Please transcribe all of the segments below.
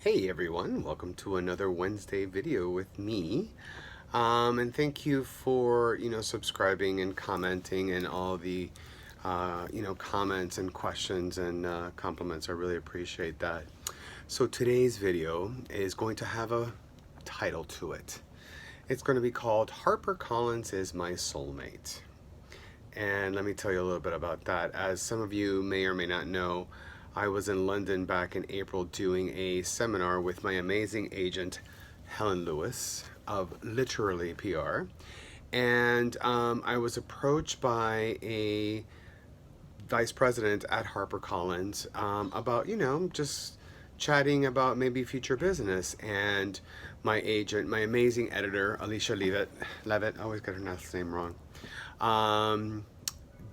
Hey everyone, welcome to another Wednesday video with me. And thank you for, subscribing and commenting and all the, comments and questions and compliments. I really appreciate that. So today's video is going to have a title to it. It's going to be called Harper Collins is My Soulmate. And let me tell you a little bit about that. As some of you may or may not know, I was in London back in April doing a seminar with my amazing agent, Helen Lewis of Literally PR. And I was approached by a vice president at HarperCollins about, just chatting about maybe future business. And my agent, my amazing editor, Alicia Levitt, I always get her last name wrong,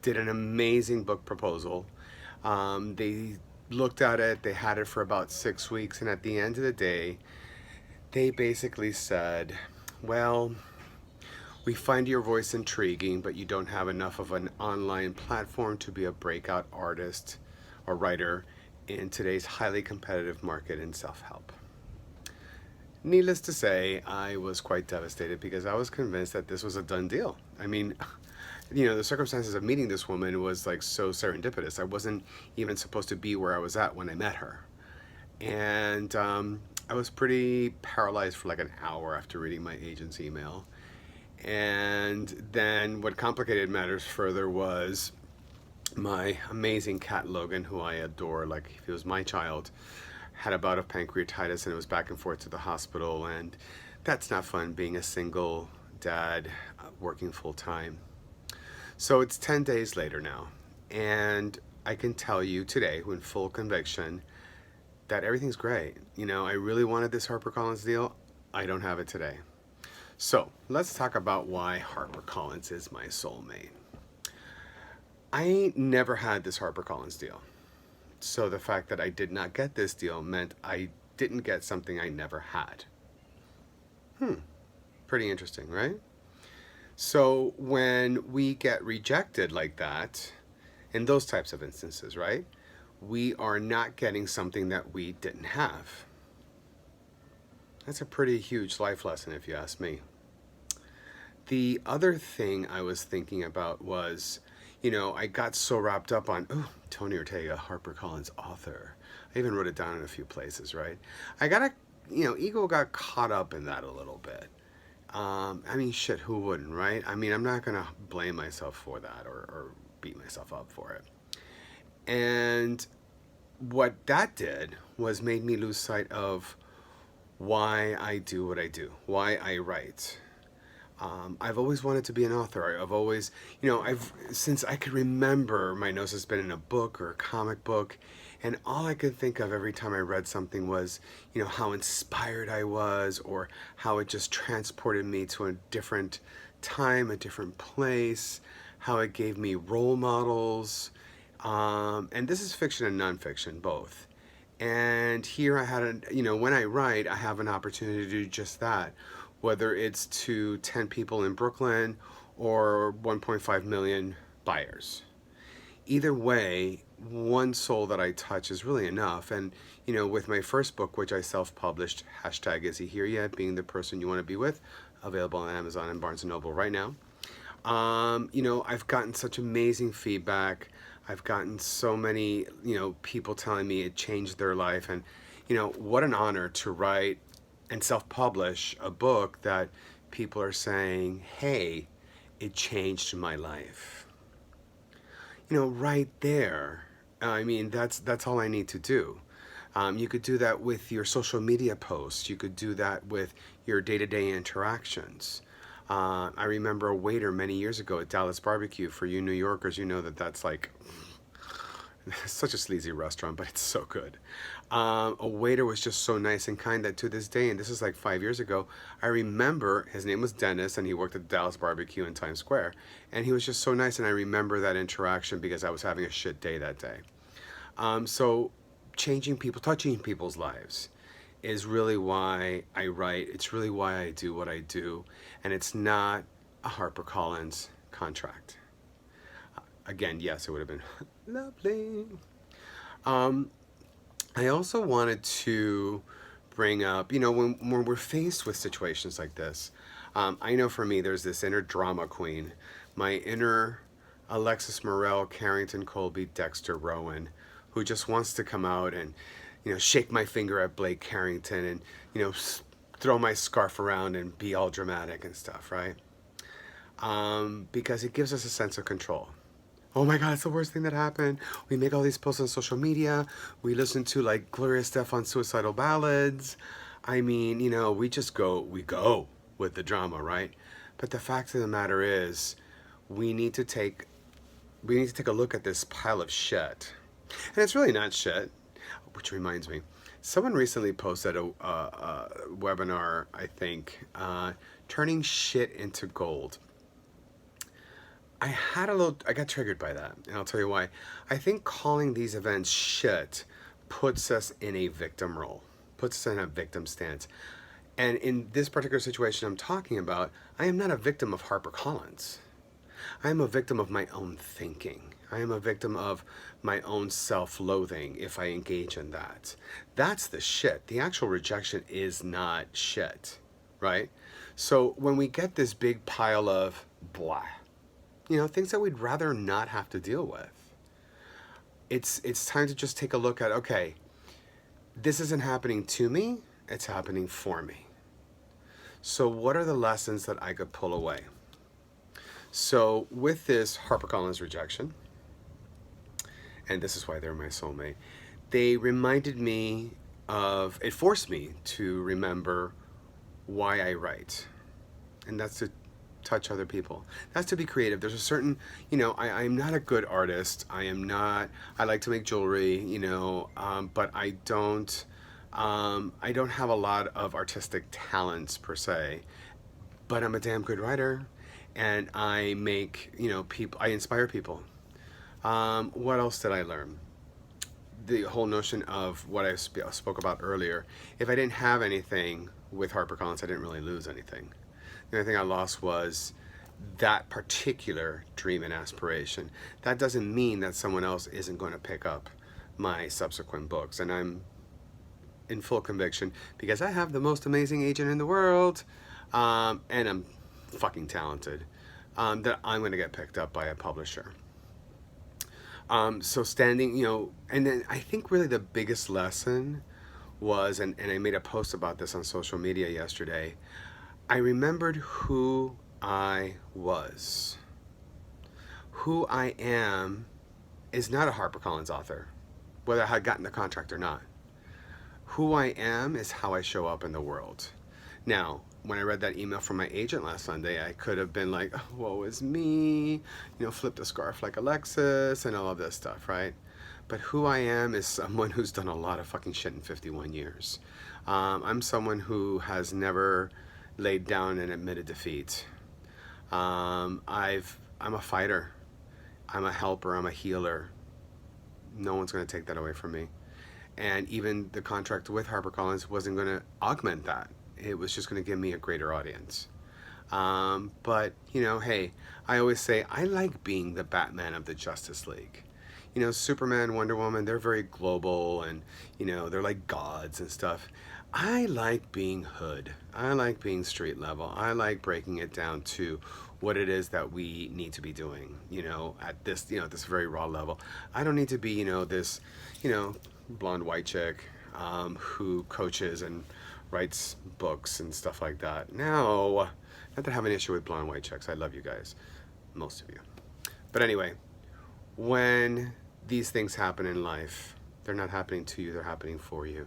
did an amazing book proposal. They looked at it, they had it for about 6 weeks, and at the end of the day, they basically said, well, we find your voice intriguing, but you don't have enough of an online platform to be a breakout artist or writer in today's highly competitive market in self-help. Needless to say, I was quite devastated because I was convinced that this was a done deal. I mean, the circumstances of meeting this woman was like so serendipitous. I wasn't even supposed to be where I was at when I met her. And I was pretty paralyzed for like an hour after reading my agent's email. And then what complicated matters further was my amazing cat Logan, who I adore like if he was my child, had a bout of pancreatitis and it was back and forth to the hospital. And that's not fun being a single dad working full time. So it's 10 days later now, and I can tell you today, with full conviction, that everything's great. I really wanted this HarperCollins deal. I don't have it today. So let's talk about why HarperCollins is my soulmate. I never had this HarperCollins deal. So the fact that I did not get this deal meant I didn't get something I never had. Pretty interesting, right? So when we get rejected like that, in those types of instances, right, we are not getting something that we didn't have. That's a pretty huge life lesson if you ask me. The other thing I was thinking about was, I got so wrapped up on, Tony Ortega, HarperCollins author. I even wrote it down in a few places, right? Ego got caught up in that a little bit. Shit, who wouldn't, right? I'm not going to blame myself for that or beat myself up for it. And what that did was made me lose sight of why I do what I do, why I write. I've always wanted to be an author. I've always, since I could remember, my nose has been in a book or a comic book, and all I could think of every time I read something was, how inspired I was, or how it just transported me to a different time, a different place, how it gave me role models. And this is fiction and nonfiction, both. And here I had, when I write, I have an opportunity to do just that, whether it's to 10 people in Brooklyn or 1.5 million buyers. Either way, one soul that I touch is really enough. And, with my first book, which I self-published, hashtag Is He Here Yet, being the person you want to be with, available on Amazon and Barnes & Noble right now. I've gotten such amazing feedback. I've gotten so many, people telling me it changed their life. And, what an honor to write and self-publish a book that people are saying, hey, it changed my life. Right there, that's all I need to do. You could do that with your social media posts. You could do that with your day-to-day interactions. I remember a waiter many years ago at Dallas Barbecue. For you New Yorkers, you know that's like such a sleazy restaurant, but it's so good. A waiter was just so nice and kind that to this day, and this is like 5 years ago, I remember his name was Dennis, and he worked at Dallas Barbecue in Times Square, and he was just so nice, and I remember that interaction because I was having a shit day that day. So changing people, touching people's lives is really why I write. It's really why I do what I do, and it's not a HarperCollins contract. Again, yes, it would have been lovely. I also wanted to bring up, when we're faced with situations like this. I know for me, there's this inner drama queen, my inner Alexis Morel, Carrington Colby, Dexter Rowan, who just wants to come out and, shake my finger at Blake Carrington and, throw my scarf around and be all dramatic and stuff, right? Because it gives us a sense of control. Oh my God, it's the worst thing that happened. We make all these posts on social media. We listen to like Gloria Estefan suicidal ballads. I mean, we go with the drama, right? But the fact of the matter is, we need to take a look at this pile of shit. And it's really not shit, which reminds me. Someone recently posted a webinar, I think, turning shit into gold. I got triggered by that, and I'll tell you why. I think calling these events shit puts us in a victim role, puts us in a victim stance. And in this particular situation I'm talking about, I am not a victim of Harper Collins. I am a victim of my own thinking. I am a victim of my own self-loathing if I engage in that. That's the shit. The actual rejection is not shit, right? So when we get this big pile of blah, things that we'd rather not have to deal with, it's time to just take a look at, okay, this isn't happening to me, it's happening for me. So what are the lessons that I could pull away? So with this HarperCollins rejection, and this is why they're my soulmate, they reminded me it forced me to remember why I write. And that's to touch other people. That's to be creative. There's a certain, I'm not a good artist. I like to make jewelry, but I don't have a lot of artistic talents per se, but I'm a damn good writer, and I make, I inspire people. What else did I learn? The whole notion of what I spoke about earlier. If I didn't have anything with HarperCollins, I didn't really lose anything. The only thing I lost was that particular dream and aspiration. That doesn't mean that someone else isn't going to pick up my subsequent books. And I'm in full conviction, because I have the most amazing agent in the world, and I'm fucking talented, that I'm going to get picked up by a publisher. So standing, and then I think really the biggest lesson was, and I made a post about this on social media yesterday, I remembered who I was. Who I am is not a HarperCollins author, whether I had gotten the contract or not. Who I am is how I show up in the world. Now, when I read that email from my agent last Sunday, I could have been like, oh, woe is me, flipped a scarf like Alexis and all of this stuff, right? But who I am is someone who's done a lot of fucking shit in 51 years. I'm someone who has never laid down and admitted defeat. I'm a fighter. I'm a helper. I'm a healer. No one's going to take that away from me. And even the contract with HarperCollins wasn't going to augment that. It was just going to give me a greater audience. But, hey, I always say I like being the Batman of the Justice League. Superman, Wonder Woman, they're very global and, they're like gods and stuff. I like being hood. I like being street level. I like breaking it down to what it is that we need to be doing, at this, this very raw level. I don't need to be, this, blonde white chick who coaches and writes books and stuff like that. No, not that I have an issue with blonde white chicks. I love you guys, most of you. But anyway, when these things happen in life, they're not happening to you, they're happening for you.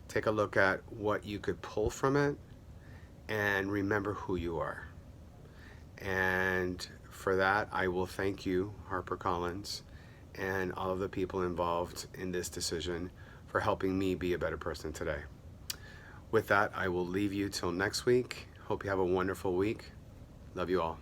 Take a look at what you could pull from it and remember who you are. And for that, I will thank you, HarperCollins, and all of the people involved in this decision for helping me be a better person today. With that, I will leave you till next week. Hope you have a wonderful week. Love you all.